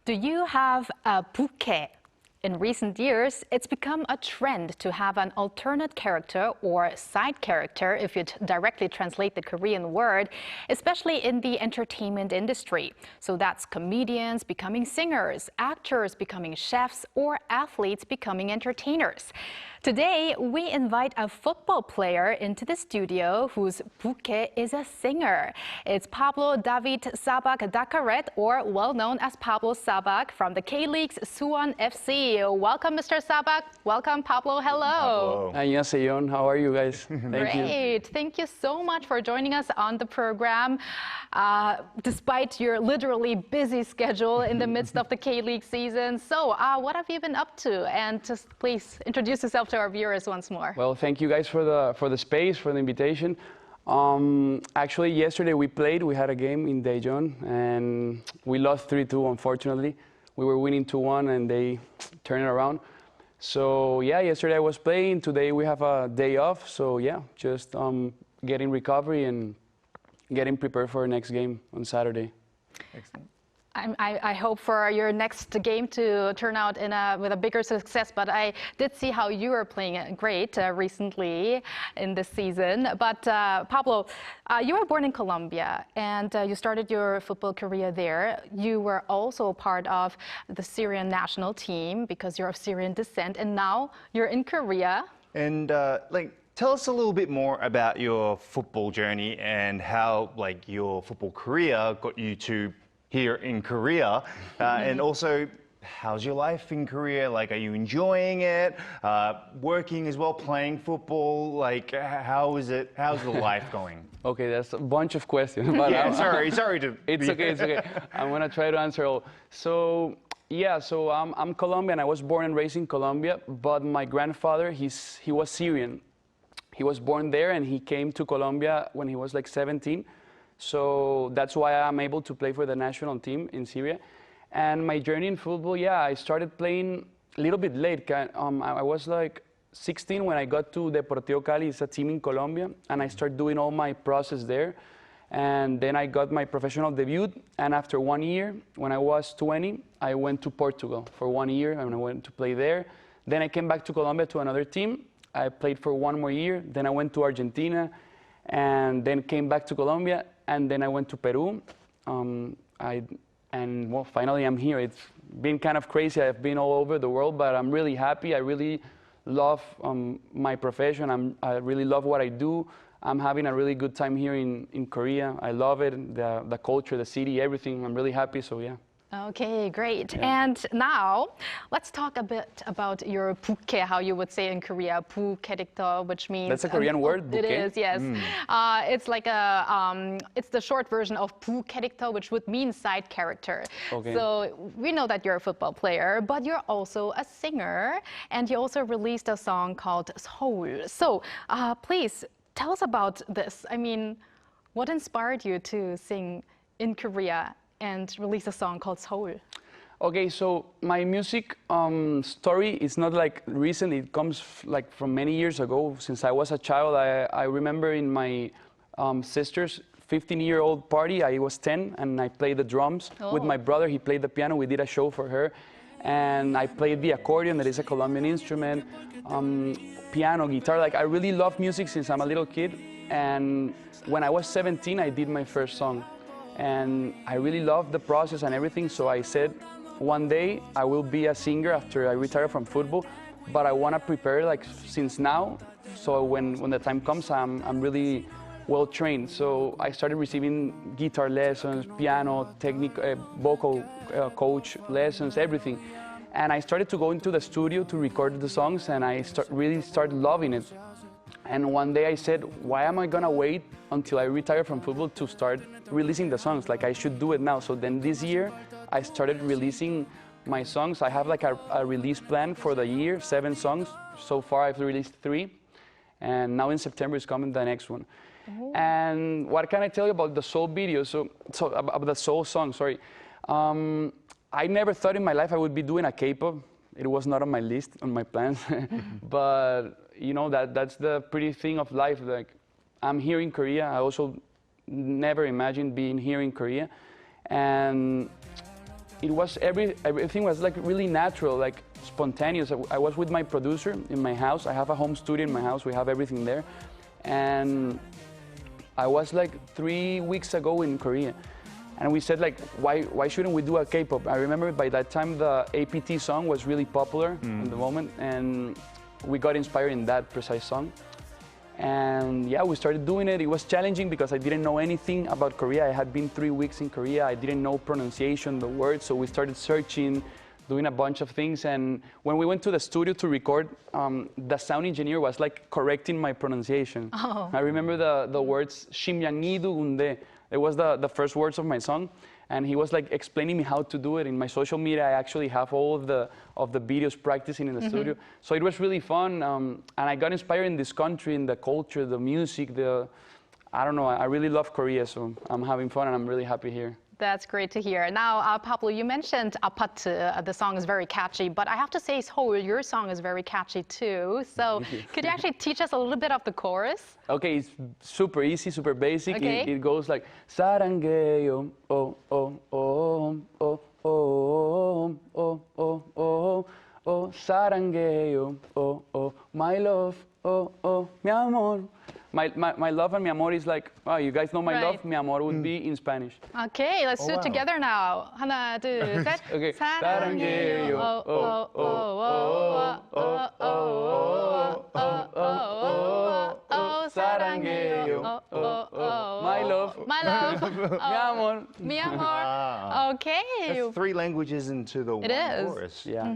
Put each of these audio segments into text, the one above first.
Do you have a bukae? In recent years, it's become a trend to have an alternate character or side character if you directly translate the Korean word, especially in the entertainment industry. So that's comedians becoming singers, actors becoming chefs, or athletes becoming entertainers. Today, we invite a football player into the studio whose bukae is a singer. It's Pablo David Sabbag Daccarett, or well known as Pablo Sabbag from the K-League's Suwon FC. Welcome, Mr. Sabbag. Welcome, Pablo. Hello. 안녕하세요. How are you guys? Great. Thank you so much for joining us on the program. Despite your literally busy schedule in the midst of the K-League season. So, what have you been up to? And just please introduce yourself to our viewers once more. Well, thank you guys for the space, for the invitation. Actually, yesterday we played. We had a game in Daejeon, and we lost 3-2, unfortunately. We were winning 2-1, and they turned it around. So, yeah, yesterday I was playing. Today we have a day off. So, yeah, just getting recovery and getting prepared for our next game on Saturday. Excellent. I hope for your next game to turn out with a bigger success, but I did see how you were playing great recently in this season. But Pablo, you were born in Colombia and you started your football career there. You were also part of the Syrian national team because you're of Syrian descent, and now you're in Korea. And tell us a little bit more about your football journey and how your football career got you to here in Korea, and also how's your life in Korea? Are you enjoying it? Working as well, playing football? How is it? How's the life going? Okay, that's a bunch of questions. But yeah, sorry to. It's okay, it's okay. I'm gonna try to answer all. So yeah, I'm Colombian. I was born and raised in Colombia, but my grandfather, he was Syrian. He was born there, and he came to Colombia when he was 17. So that's why I'm able to play for the national team in Syria. And my journey in football, yeah, I started playing a little bit late. I was 16 when I got to Deportivo Cali. It's a team in Colombia, and I started doing all my process there. And then I got my professional debut. And after 1 year, when I was 20, I went to Portugal for 1 year, and I went to play there. Then I came back to Colombia to another team. I played for 1 more year. Then I went to Argentina, and then came back to Colombia. And then I went to Peru, and well, finally I'm here. It's been kind of crazy. I've been all over the world, but I'm really happy. I really love my profession. I really love what I do. I'm having a really good time here in Korea. I love it, the culture, the city, everything. I'm really happy, so yeah. Okay, great. Yeah. And now let's talk a bit about your bukae, how you would say in Korea, bukae, which means that's a Korean word. Bukae? It is, yes. It's it's the short version of bukae, which would mean side character. Okay. So we know that you're a football player, but you're also a singer, and you also released a song called Seoul. So please tell us about this. I mean, what inspired you to sing in Korea and release a song called Seoul? Okay, so my music story is not recent. It comes from many years ago. Since I was a child, I remember in my sister's 15-year-old party, I was 10, and I played the drums with my brother. He played the piano. We did a show for her, and I played the accordion, that is a Colombian instrument, piano, guitar. I really love music since I'm a little kid, and when I was 17, I did my first song. And I really loved the process and everything, so I said, one day I will be a singer after I retire from football, but I want to prepare since now, so when the time comes, I'm really well trained. So I started receiving guitar lessons, piano, vocal coach lessons, everything. And I started to go into the studio to record the songs, and I really started loving it. And one day I said, why am I gonna wait until I retire from football to start releasing the songs? I should do it now. So then this year, I started releasing my songs. I have a release plan for the year, 7 songs. So far I've released 3. And now in September is coming the next one. Oh. And what can I tell you about the Soul video? So about the Soul song, sorry. I never thought in my life I would be doing a K-pop. It was not on my list, on my plans. But you know, that's the pretty thing of life. I'm here in Korea. I also never imagined being here in Korea. And it was everything was like really natural, like spontaneous. I was with my producer in my house. I have a home studio in my house. We have everything there, and I was like 3 weeks ago in Korea, and we said like, why shouldn't we do a K-pop? I remember by that time the APT song was really popular in the moment, and we got inspired in that precise song. And yeah, we started doing it. It was challenging because I didn't know anything about Korea. I had been 3 weeks in Korea. I didn't know pronunciation, the words, so we started searching, doing a bunch of things. And when we went to the studio to record, the sound engineer was like correcting my pronunciation. Oh. I remember the words "심양이도 군데." It was the first words of my song, and he was like explaining me how to do it. In my social media, I actually have all of the videos practicing in the studio. So it was really fun, and I got inspired in this country, in the culture, the music, I don't know, I really love Korea, so I'm having fun and I'm really happy here. That's great to hear. Now, Pablo, you mentioned 아파트. The song is very catchy, but I have to say, Seoul, your song is very catchy too. So could you actually teach us a little bit of the chorus? Okay, it's super easy, super basic. Okay. It goes like 사랑해요, oh, oh, oh, oh, oh, oh, oh, oh, oh, 사랑해요, oh, oh, my love, oh, oh, mi amor. My love and mi amor is like, oh, you guys know my love, mi amor would be in Spanish. Okay, let's do it wow. together now. 하나, 둘, 셋. Okay. 사랑해요. Oh, oh, oh, oh, oh, oh, oh, oh, oh, 사랑해요. Oh, oh, oh, My love. My love. Mi amor. Mi amor. Okay. That's 3 languages into the one is. chorus. Yeah.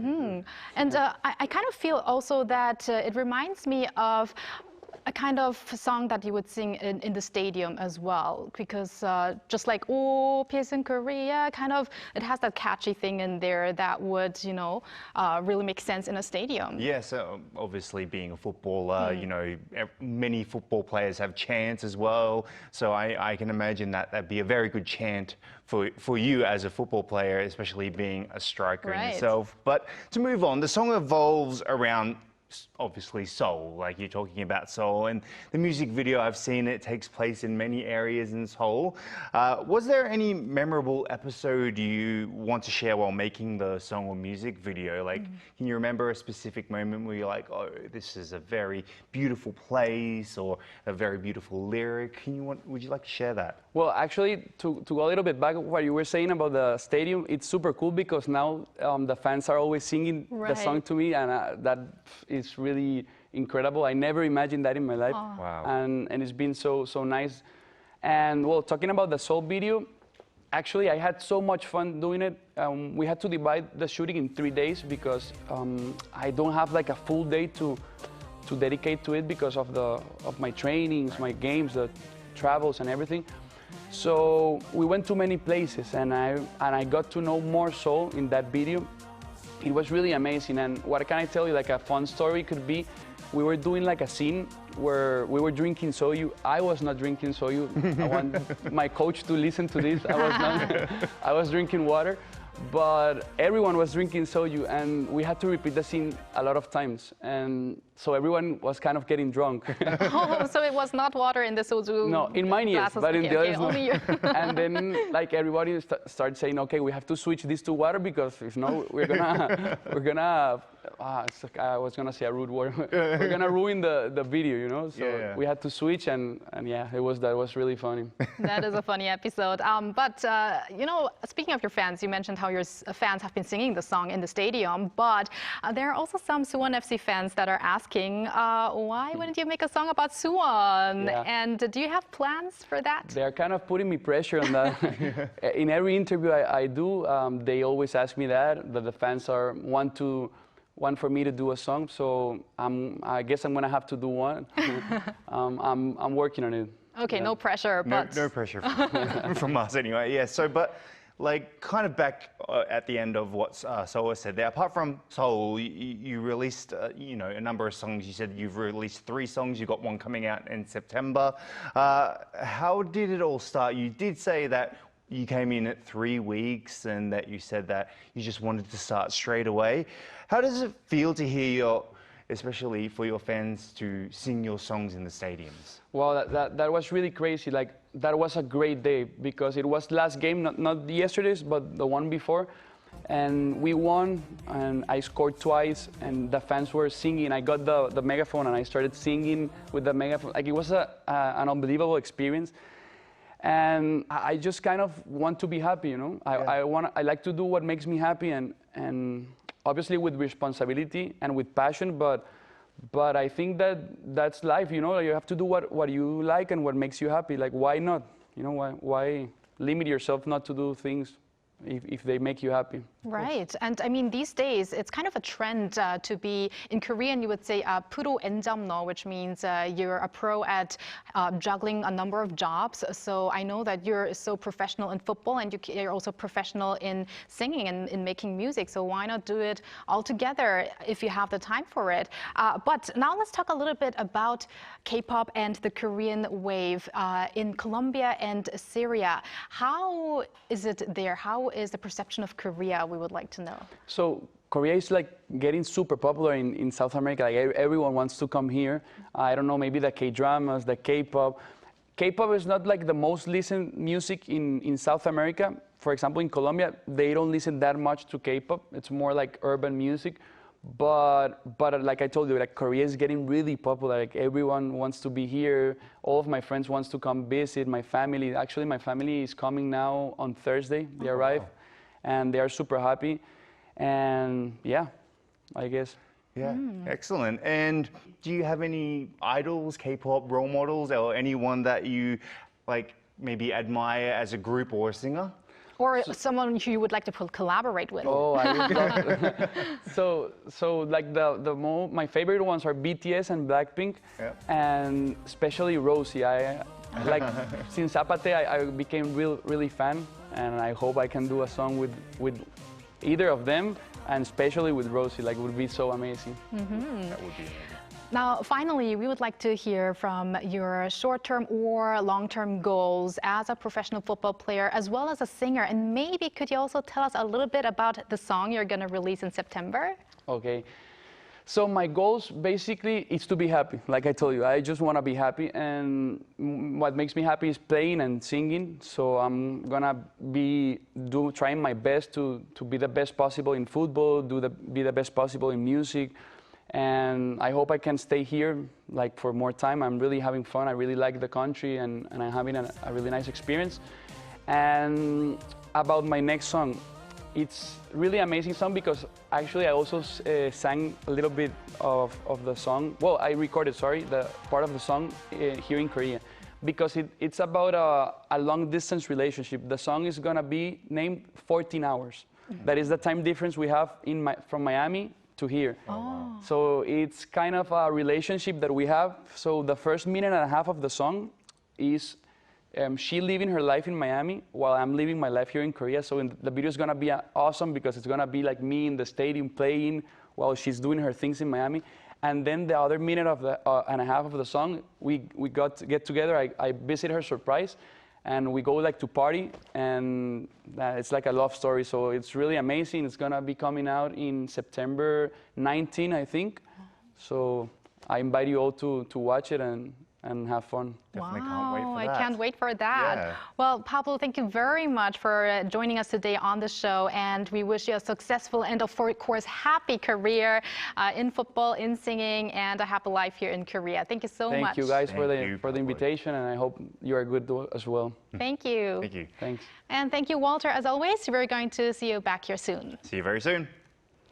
And I kind of feel also that it reminds me of a kind of song that you would sing in the stadium as well, because just like "Oh, Peace in Korea," kind of it has that catchy thing in there that would, you know, really make sense in a stadium. Yeah, so obviously being a footballer, you know, many football players have chants as well. So I can imagine that that'd be a very good chant for you as a football player, especially being a striker Right. yourself. But to move on, the song evolves around obviously Seoul, like you're talking about Seoul, and the music video, I've seen it takes place in many areas in Seoul. Was there any memorable episode you want to share while making the song or music video? Like, can you remember a specific moment where you're like, oh, this is a very beautiful place or a very beautiful lyric? Would you like to share that? Well, actually, to go a little bit back, what you were saying about the stadium, it's super cool because now the fans are always singing the song to me, and that is really incredible. I never imagined that in my life. Wow. And it's been so nice. And well, talking about the Soul video, actually I had so much fun doing it. We had to divide the shooting in 3 days because I don't have like a full day to dedicate to it because of my trainings, my games, the travels and everything. So we went to many places, and I got to know more Seoul in that video. It was really amazing. And what can I tell you? Like a fun story could be, we were doing like a scene where we were drinking soju. I was not drinking soju. I want my coach to listen to this. I was not. I was drinking water, but everyone was drinking soju, and we had to repeat the scene a lot of times. And so everyone was kind of getting drunk. Oh, so it was not water in the soju? No, in mine yes, glasses. but in the others no. Only you. And then like everybody started saying, okay, we have to switch this to water because if not, we're gonna. I was gonna say a rude word. We're gonna ruin the video, you know. So we had to switch, and yeah, that was really funny. That is a funny episode. But you know, speaking of your fans, you mentioned how your fans have been singing the song in the stadium. But there are also some Suwon FC fans that are asking, why wouldn't you make a song about Suwon? Yeah. And do you have plans for that? They're kind of putting me pressure on that. In every interview I do, they always ask me that the fans want for me to do a song, so I guess I'm gonna have to do one. I'm working on it. Okay, Yeah. no pressure, but No pressure from us anyway. Yeah. So, but like kind of back at the end of what Seoul said there. Apart from Seoul, you released you know, a number of songs. You said you've released 3 songs. You got one coming out in September. How did it all start? You did say that you came in at 3 weeks and that you said that you just wanted to start straight away. How does it feel to hear especially for your fans to sing your songs in the stadiums? Well, that was really crazy. Like, that was a great day because it was last game, not yesterday's, but the one before. and we won, and I scored twice, and the fans were singing. I got the megaphone and I started singing with the megaphone. Like, it was an unbelievable experience. And I just kind of want to be happy, you know? I like to do what makes me happy, and obviously with responsibility and with passion, but I think that's life, you know? You have to do what you like and what makes you happy. Like, why not? You know, why limit yourself not to do things if they make you happy? Right. And I mean, these days, it's kind of a trend to be, in Korean, you would say, 프로 엔잡너, which means you're a pro at juggling a number of jobs. So I know that you're so professional in football, and you're also professional in singing and in making music. So why not do it all together if you have the time for it? But now let's talk a little bit about K-pop and the Korean wave in Colombia and Syria. How is it there? How is the perception of Korea? We would like to know. So Korea is like getting super popular in South America. Like, everyone wants to come here. I don't know, maybe the K-dramas, the K-pop. K-pop is not like the most listened music in South America. For example, in Colombia, they don't listen that much to K-pop. It's more like urban music. But like I told you, like, Korea is getting really popular. Like, everyone wants to be here. All of my friends wants to come visit. My family, actually, my family is coming now on Thursday. They arrive, and they are super happy. And yeah, I guess. Yeah, excellent. And do you have any idols, K-pop role models, or anyone that you like maybe admire as a group or a singer? Or someone who you would like to collaborate with? Oh, I would love to. So like my favorite ones are BTS and Blackpink, and especially Rosie. I like since Zapate, I became really fan, and I hope I can do a song with either of them, and especially with Rosie. Like, it would be so amazing. That would be amazing. Now, finally, we would like to hear from your short-term or long-term goals as a professional football player, as well as a singer. And maybe could you also tell us a little bit about the song you're going to release in September? Okay. So my goals basically is to be happy. Like I told you, I just want to be happy, and what makes me happy is playing and singing. So I'm gonna be trying my best to be the best possible in football, be the best possible in music. And I hope I can stay here like for more time. I'm really having fun. I really like the country, and I'm having a really nice experience. And about my next song, it's really amazing song because actually I also sang a little bit of the song. Well, I recorded, the part of the song here in Korea, because it's about a long distance relationship. The song is gonna be named 14 Hours. That is the time difference we have from Miami to here. Oh. So it's kind of a relationship that we have. So the first minute and a half of the song is she living her life in Miami while I'm living my life here in Korea. So the video is gonna be awesome because it's gonna be like me in the stadium playing while she's doing her things in Miami. And then the other minute of and a half of the song, we get together. I visit her surprise, and we go like to party, and it's like a love story. So it's really amazing. It's gonna be coming out in September 19, I think. So I invite you all to watch it and have fun. Definitely can't wait for I that. can't wait for that. Yeah. Well, Pablo, thank you very much for joining us today on the show, and we wish you a successful and, of course, happy career in football, in singing, and a happy life here in Korea. Thank you so much. Thank you guys for Thank you, the invitation, and I hope you are good as well. Thank you. Thank you. Thanks. And thank you, Walter. As always, we're going to see you back here soon. See you very soon.